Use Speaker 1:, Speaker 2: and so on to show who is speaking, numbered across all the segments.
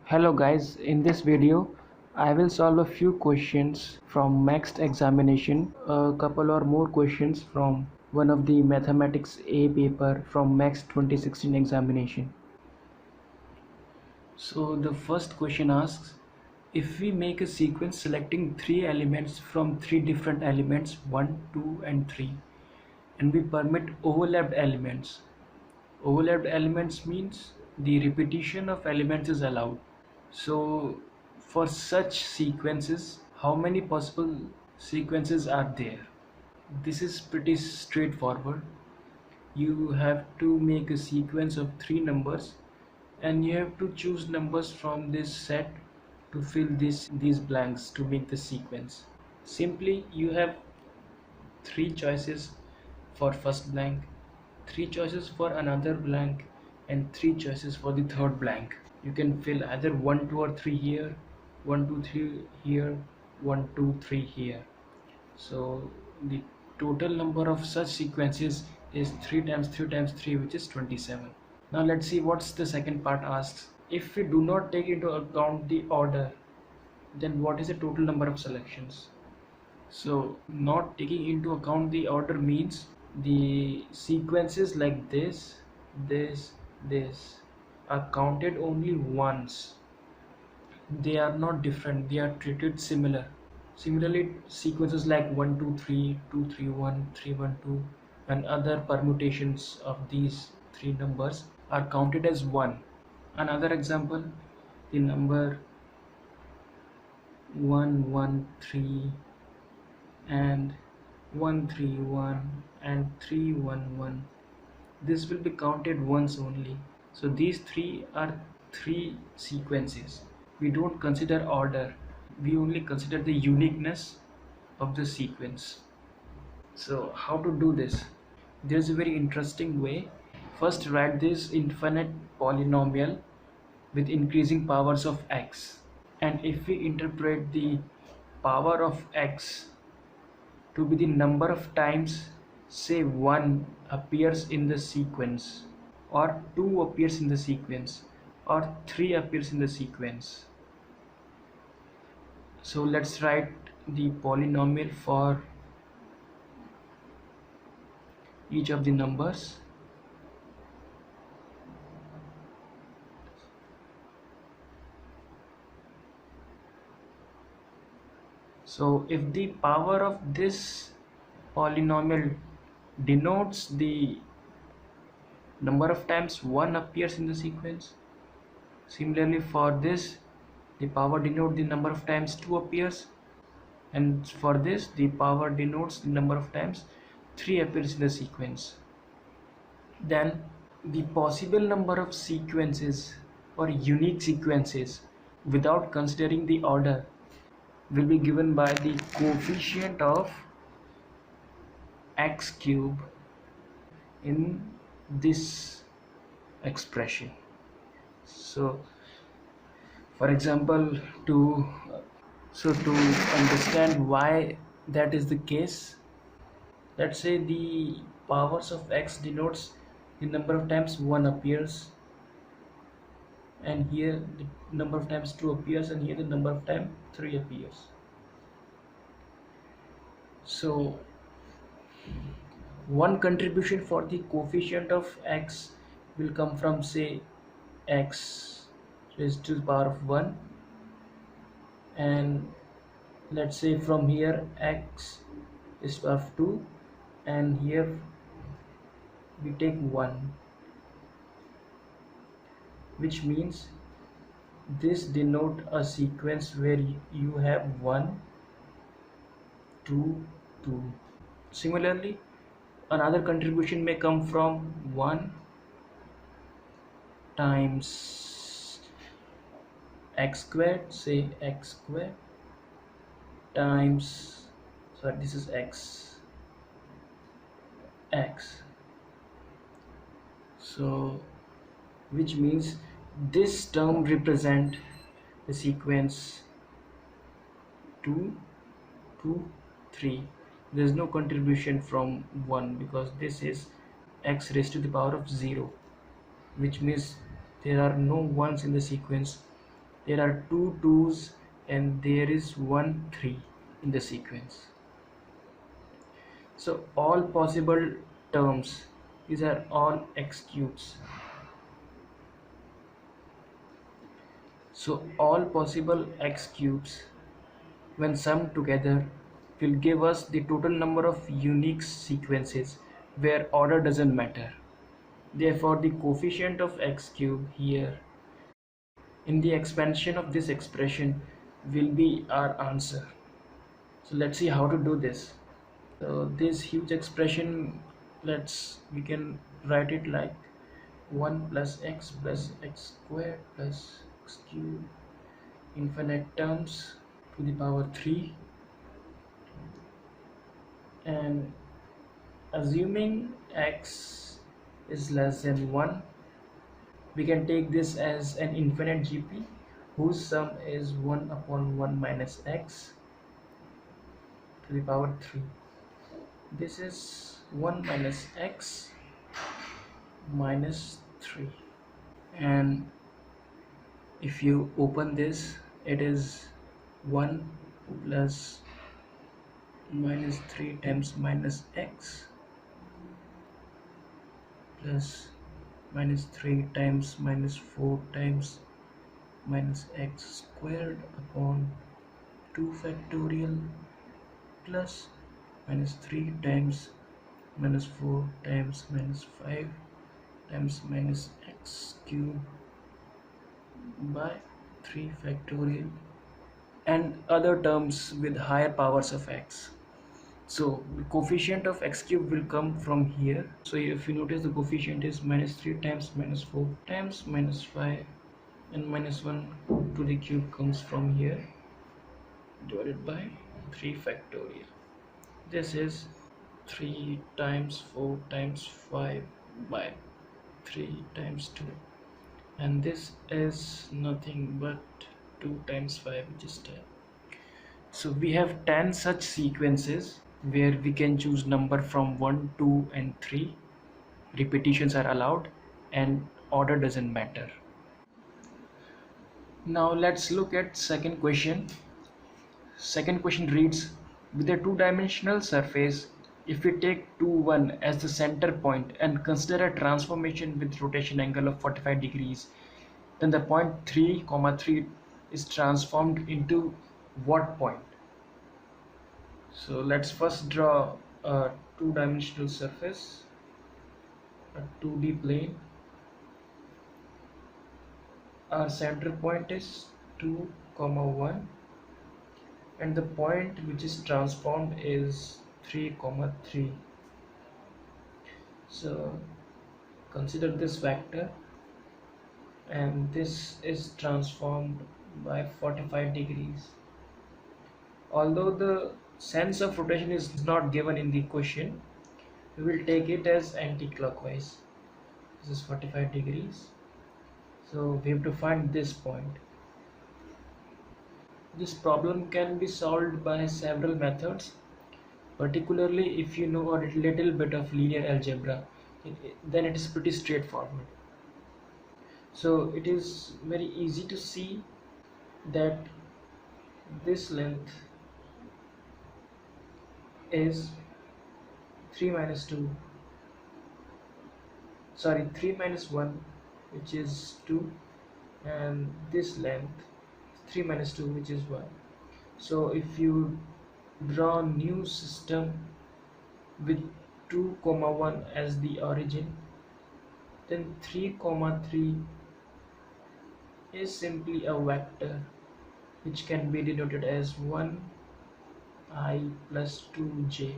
Speaker 1: Hello guys, in this video I will solve a few questions from MEXT examination, a couple or more questions from one of the mathematics A paper from MEXT 2016 examination. So the first question asks, if we make a sequence selecting three elements from three different elements 1, 2 and 3 and we permit overlapped elements. Overlapped elements means the repetition of elements is allowed. So for such sequences, how many possible sequences are there? This is pretty straightforward. You have to make a sequence of three numbers and you have to choose numbers from this set to fill these blanks to make the sequence. Simply you have three choices for first blank, three choices for another blank and three choices for the third blank. You can fill either 1, 2 or 3 here, 1, 2, 3 here, 1, 2, 3 here. So the total number of such sequences is 3 times 3 times 3, which is 27. Now let's see what's the second part asks. If we do not take into account the order, then what is the total number of selections? So not taking into account the order means the sequences like this are counted only once. They are not different, they are treated similar. Similarly, sequences like 1 2 3 2 3 1 3 1 2 and other permutations of these three numbers are counted as one. Another example, the number 1 1 3 and 1 3 1 and 3 1 1, this will be counted once only. So these three are three sequences. We don't consider order, we only consider the uniqueness of the sequence. So how to do this? There's a very interesting way. First, write this infinite polynomial with increasing powers of x, and if we interpret the power of x to be the number of times, say 1 appears in the sequence, or 2 appears in the sequence, or 3 appears in the sequence. So let's write the polynomial for each of the numbers. So if the power of this polynomial denotes the number of times 1 appears in the sequence, similarly for this the power denotes the number of times 2 appears, and for this the power denotes the number of times 3 appears in the sequence, then the possible number of sequences or unique sequences without considering the order will be given by the coefficient of x cube in this expression. So for example, to understand why that is the case, let's say the powers of x denotes the number of times 1 appears, and here the number of times 2 appears, and here the number of times 3 appears. So one contribution for the coefficient of x will come from, say, x raised to the power of 1, and let's say from here x is power of 2, and here we take 1, which means this denote a sequence where you have 1 2 2. Similarly, another contribution may come from 1 times x squared, say x squared times, sorry, this is x, so which means this term represent the sequence 2 2 3. There is no contribution from 1 because this is x raised to the power of 0, which means there are no ones in the sequence there are two 2's and there is one 3 in the sequence. So all possible terms, these are all x cubes. So all possible x cubes when summed together will give us the total number of unique sequences where order doesn't matter. Therefore, the coefficient of x cube here in the expansion of this expression will be our answer. So let's see how to do this. So this huge expression, we can write it like 1 plus x squared plus x cubed infinite terms to the power 3, and assuming x is less than 1, we can take this as an infinite GP whose sum is 1 upon 1 minus x to the power 3. This is 1 minus x minus 3, and if you open this, it is 1 plus minus 3 times minus x plus minus 3 times minus 4 times minus x squared upon 2 factorial plus minus 3 times minus 4 times minus 5 times minus x cubed by 3 factorial and other terms with higher powers of x. So the coefficient of x cube will come from here. So if you notice, the coefficient is minus 3 times minus 4 times minus 5 and minus 1 to the cube comes from here divided by 3 factorial. This is 3 times 4 times 5 by 3 times 2, and this is nothing but 2 times 5, which is 10. So we have 10 such sequences where we can choose number from 1, 2 and 3. Repetitions are allowed and order doesn't matter. Now let's look at second question. Second question reads, with a two-dimensional surface, if we take 2, 1 as the center point and consider a transformation with rotation angle of 45 degrees, then the point 3, 3 is transformed into what point? So let's first draw a two-dimensional surface, a 2D plane. Our center point is 2, 1, and the point which is transformed is 3, 3. So consider this vector, and this is transformed by 45 degrees. Although the sense of rotation is not given in the question, we will take it as anti-clockwise. This is 45 degrees. So we have to find this point. This problem can be solved by several methods, particularly if you know a little bit of linear algebra, then it is pretty straightforward. So it is very easy to see that this length is 3 minus 2, sorry 3 minus 1, which is 2, and this length 3 minus 2, which is 1. So if you draw a new system with 2, 1 as the origin, then 3, 3 is simply a vector which can be denoted as 1i plus 2j.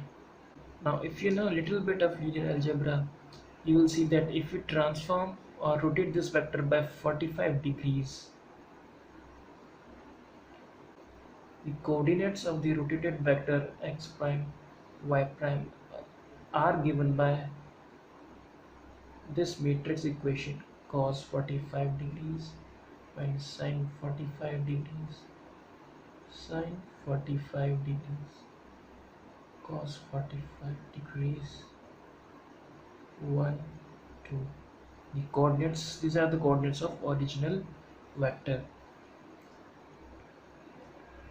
Speaker 1: Now if you know a little bit of linear algebra, you will see that if we transform or rotate this vector by 45 degrees, the coordinates of the rotated vector x prime, y prime are given by this matrix equation: cos 45 degrees minus sin 45 degrees, sin 45 degrees, cos 45 degrees, 1, 2. The coordinates, these are the coordinates of original vector.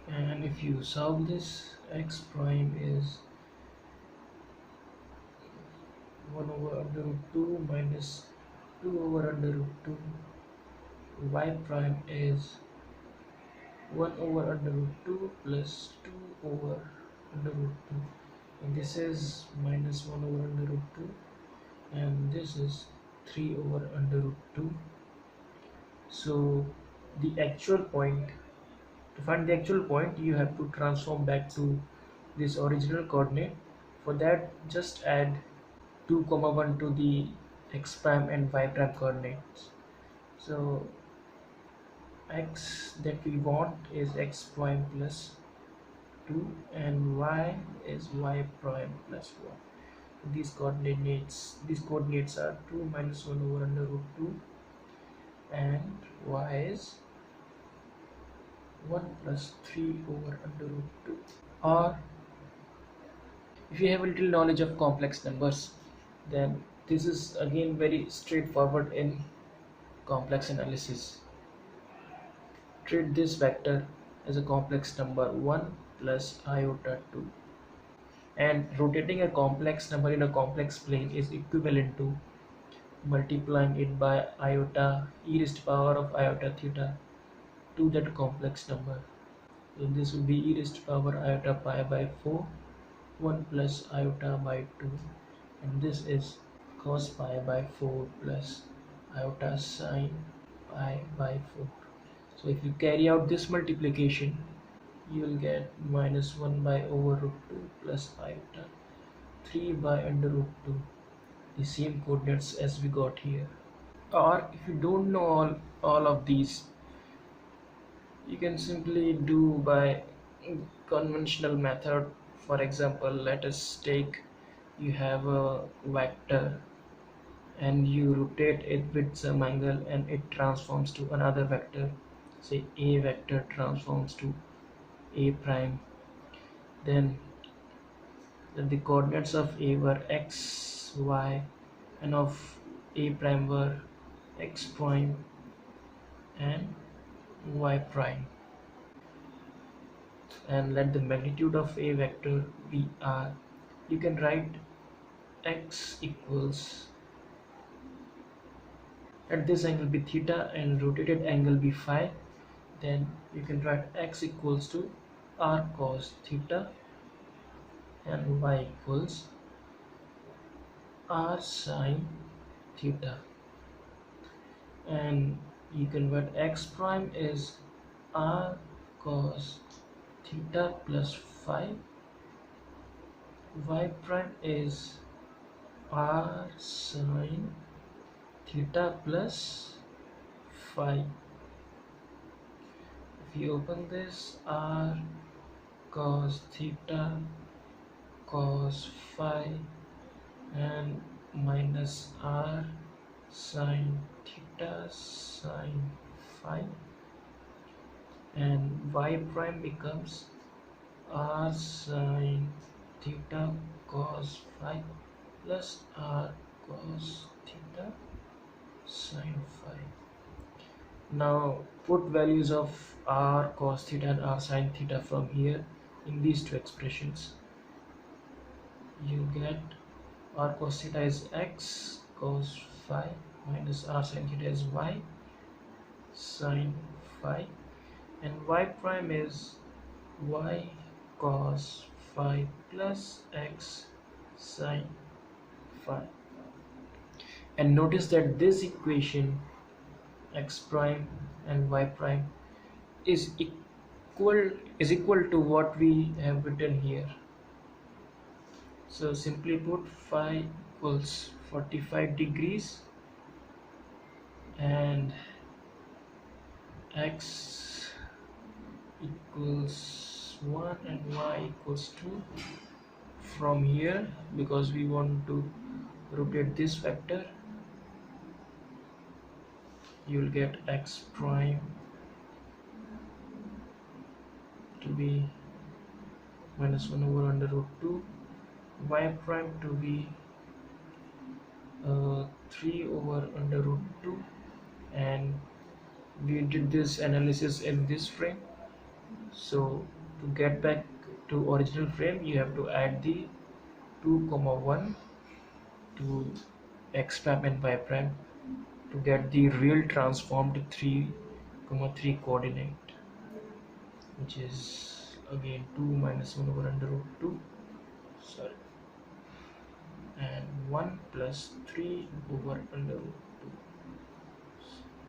Speaker 1: And if you solve this, x prime is 1 over under root 2 minus 2 over under root 2. Y prime is 1 over under root 2 plus 2 over under root 2. And this is minus 1 over under root 2. And this is 3 over under root 2. So the actual point, to find the actual point, you have to transform back to this original coordinate. For that, just add 2 comma 1 to the x prime and y prime coordinates. So x that we want is x prime plus 2 and y is y prime plus 1. These coordinates are 2 minus 1 over under root 2 and y is 1 plus 3 over under root 2. Or if you have a little knowledge of complex numbers, then this is again very straightforward in complex analysis. Treat this vector as a complex number 1 plus iota 2, and rotating a complex number in a complex plane is equivalent to multiplying it by iota e raised to the power of iota theta to that complex number. So this would be e raised to the power iota pi by 4 1 plus iota by 2, and this is cos pi by 4 plus iota sine pi by 4. So if you carry out this multiplication, you will get minus 1 by over root 2 plus iota 3 by under root 2, the same coordinates as we got here. Or if you don't know all of these, you can simply do by conventional method. For example, let us take, you have a vector and you rotate it with some angle and it transforms to another vector. Say a vector transforms to a prime, then the coordinates of a were x, y, and of a prime were x prime and y prime, and let the magnitude of a vector be r. You can write x equals, let this angle be theta and rotated angle be phi, then you can write x equals to r cos theta and y equals r sin theta, and you convert x prime is r cos theta plus phi, y prime is r sin theta plus phi. If you open this, r cos theta cos phi and minus r sin theta sin phi, and y prime becomes r sin theta cos phi plus r cos theta sin phi. Now put values of r cos theta and r sin theta from here in these two expressions. You get r cos theta is x cos phi minus r sin theta is y sin phi, and y prime is y cos phi plus x sin phi. And notice that this equation x prime and y prime is equal to what we have written here. So simply put, phi equals 45 degrees and x equals 1 and y equals 2. From here, because we want to rotate this vector, you will get x prime to be minus 1 over under root 2, y prime to be 3 over under root 2, and we did this analysis in this frame. So to get back to original frame, you have to add the 2 comma 1 to x prime and y prime to get the real transformed 3 comma 3 coordinate, which is again 2 minus 1 over under root 2, sorry, and 1 plus 3 over under root